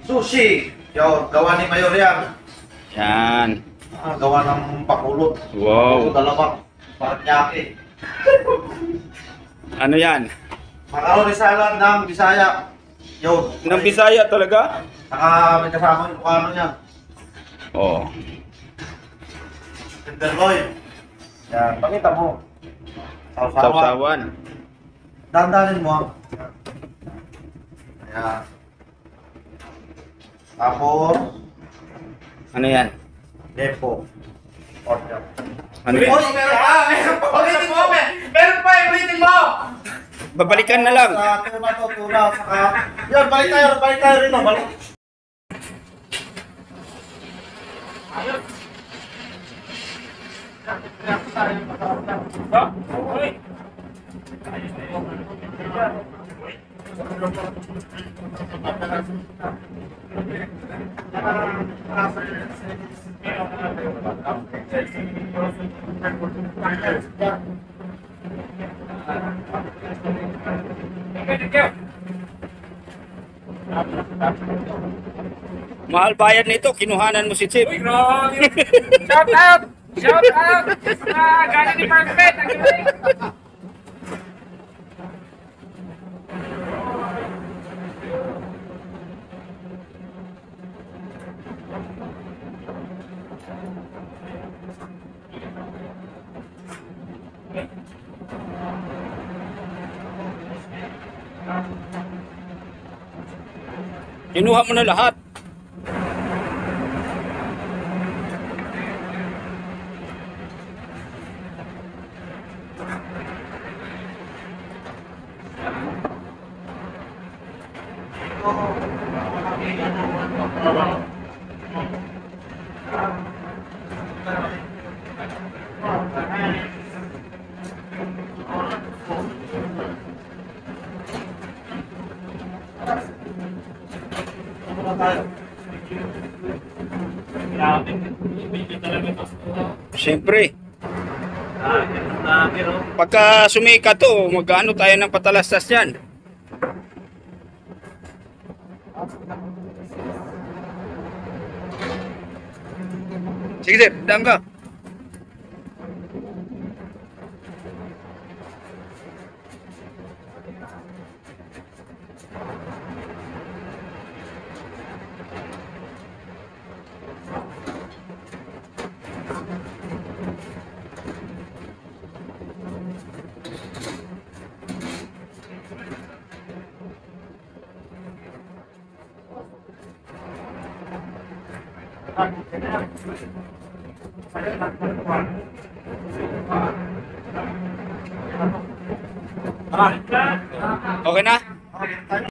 Sushi. Yo, gawa ni Mayor yan. Yan. Gawa ng pakulot. Wow. Dalawang paranyake. Ano yan? Macaroni salad ng Bisaya. Yo. Ng Bisaya talaga? Saka may kasama yung ano niya. Oo. Tenderloin. Yan, pakita mo. Sausawan. Sausawan. Dandanin mo. Ayan. Tapos, Ano yan? depo. Order. Ano yan? Meron pa! Meron pa! Ulitin mo! Meron pa! Ulitin mo! Babalikan na lang. Sa tuna to, tuna. Saka, yan, balik tayo rito. Balik. Mahal bayad nito, kinuhanan mo si Chip. Uy, grabe! Shout out! Shout out! Galing department! Ang galing! Kinuha mo na lahat. Siyempre. Pagka sumika to, mag-ano tayo ng patalastas yan. Sige sir, daan ka. Okay na?